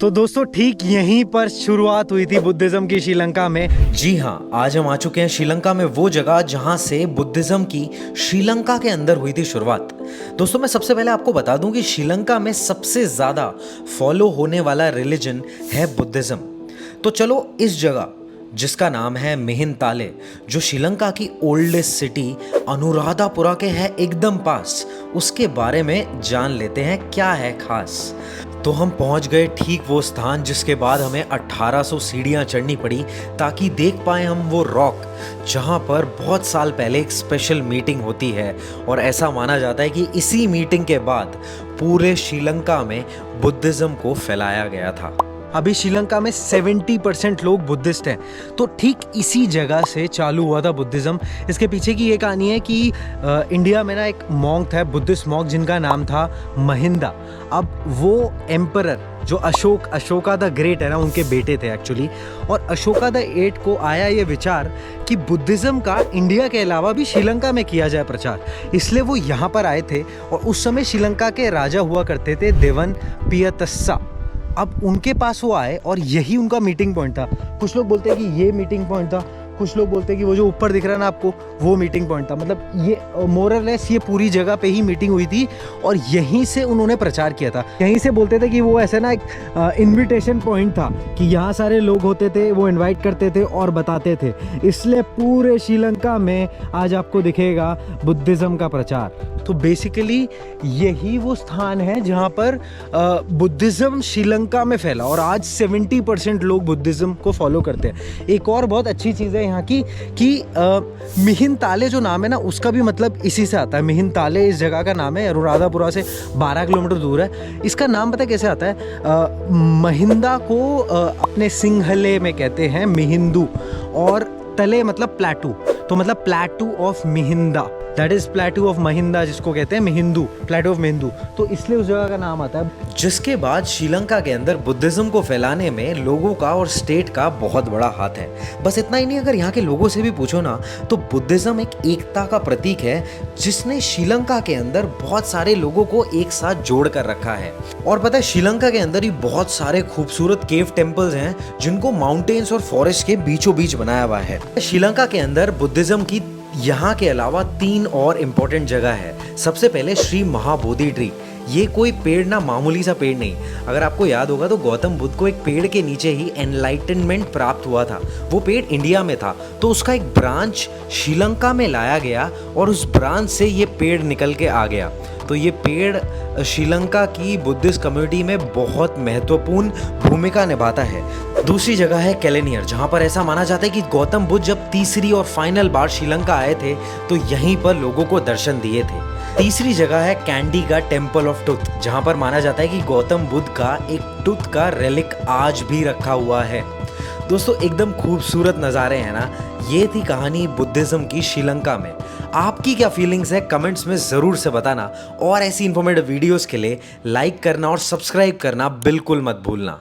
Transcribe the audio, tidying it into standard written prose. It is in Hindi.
तो दोस्तों ठीक यहीं पर शुरुआत हुई थी बुद्धिज्म की श्रीलंका में। जी हाँ, आज हम आ चुके हैं श्रीलंका में, वो जगह जहाँ से बुद्धिज्म की श्रीलंका के अंदर हुई थी शुरुआत। दोस्तों मैं सबसे पहले आपको बता दूं कि श्रीलंका में सबसे ज़्यादा फॉलो होने वाला रिलीजन है बुद्धिज्म। तो चलो इस जगह जिसका नाम है मिहिनताले, जो श्रीलंका की ओल्डेस्ट सिटी अनुराधापुरा के है एकदम पास, उसके बारे में जान लेते हैं क्या है खास। तो हम पहुंच गए ठीक वो स्थान जिसके बाद हमें 1800 सीढ़ियां चढ़नी पड़ी ताकि देख पाए हम वो रॉक जहां पर बहुत साल पहले एक स्पेशल मीटिंग होती है, और ऐसा माना जाता है कि इसी मीटिंग के बाद पूरे श्रीलंका में बुद्धिज्म को फैलाया गया था। अभी श्रीलंका में 70% लोग बुद्धिस्ट हैं, तो ठीक इसी जगह से चालू हुआ था बुद्धिज्म। इसके पीछे की ये कहानी है कि इंडिया में ना एक मॉन्क था, बुद्धिस्ट मॉन्क, जिनका नाम था महिंदा। अब वो एम्परर जो अशोका द ग्रेट है ना, उनके बेटे थे एक्चुअली। और अशोका द एट को आया ये विचार कि बुद्धिज्म का इंडिया के अलावा भी श्रीलंका में किया जाए प्रचार, इसलिए वो यहाँ पर आए थे। और उस समय श्रीलंका के राजा हुआ करते थे देवन पियतस्सा। अब उनके पास वो आए और यही उनका मीटिंग पॉइंट था। कुछ लोग बोलते हैं कि ये मीटिंग पॉइंट था, कुछ लोग बोलते हैं कि वो जो ऊपर दिख रहा है ना आपको, वो मीटिंग पॉइंट था। मतलब ये मोरलेस ये पूरी जगह पे ही मीटिंग हुई थी और यहीं से उन्होंने प्रचार किया था। यहीं से बोलते थे कि वो ऐसे ना एक इनविटेशन पॉइंट था कि यहाँ सारे लोग होते थे, वो इनवाइट करते थे और बताते थे। इसलिए पूरे श्रीलंका में आज आपको दिखेगा बुद्धिज्म का प्रचार। तो बेसिकली यही वो स्थान है जहाँ पर बुद्धिज्म श्रीलंका में फैला और आज 70% लोग बुद्धिज्म को फॉलो करते हैं। एक और बहुत अच्छी चीज़ है यहाँ की कि मिहिनताले जो नाम है ना, उसका भी मतलब इसी से आता है। मिहिनताले इस जगह का नाम है, अनुराधापुरा से 12 किलोमीटर दूर है। इसका नाम पता कैसे आता है? महिंदा को अपने सिंहले में कहते हैं मिहिंदू, और तले मतलब प्लेटू, तो मतलब plateau of Mihinda, that is plateau of Mahinda, जिसको कहते हैं मिहिंदू, प्लेटू ऑफ मिहिंदू। तो इसलिए उस जगह का नाम आता है। जिसके बाद श्रीलंका के अंदर बुद्धिज्म को फैलाने में लोगों का और स्टेट का बहुत बड़ा हाथ है। बस इतना ही नहीं, अगर यहाँ के लोगों से भी पूछो ना, तो बुद्धिज्म एक एकता का प्रतीक है जिसने श्रीलंका के अंदर बहुत सारे लोगों को एक साथ जोड़ कर रखा है। और पता है, श्रीलंका के अंदर ही बहुत सारे खूबसूरत केव टेम्पल्स हैं जिनको माउंटेन्स और फॉरेस्ट के बीचों बीच बनाया हुआ है। श्रीलंका के अंदर बुद्धिज्म की यहाँ के अलावा 3 और इम्पोर्टेंट जगह है। सबसे पहले श्री महाबोधि ट्री। ये कोई पेड़ ना मामूली सा पेड़ नहीं, अगर आपको याद होगा तो गौतम बुद्ध को एक पेड़ के नीचे ही एनलाइटनमेंट प्राप्त हुआ था। वो पेड़ इंडिया में था, तो उसका एक ब्रांच श्रीलंका में लाया गया और उस ब्रांच से ये पेड़ निकल के आ गया। तो ये पेड़ श्रीलंका की बुद्धिस्ट कम्युनिटी में बहुत महत्वपूर्ण भूमिका निभाता है। दूसरी जगह है कैलेनियर, जहाँ पर ऐसा माना जाता है कि गौतम बुद्ध जब तीसरी और फाइनल बार श्रीलंका आए थे तो यहीं पर लोगों को दर्शन दिए थे। तीसरी जगह है कैंडी का टेम्पल ऑफ टूथ, जहाँ पर माना जाता है कि गौतम बुद्ध का एक टूथ का रेलिक आज भी रखा हुआ है। दोस्तों एकदम खूबसूरत नज़ारे हैं ना। ये थी कहानी बुद्धिज्म की श्रीलंका में। आपकी क्या फीलिंग्स है कमेंट्स में ज़रूर से बताना, और ऐसी इन्फॉर्मेटिव वीडियोस के लिए लाइक करना और सब्सक्राइब करना बिल्कुल मत भूलना।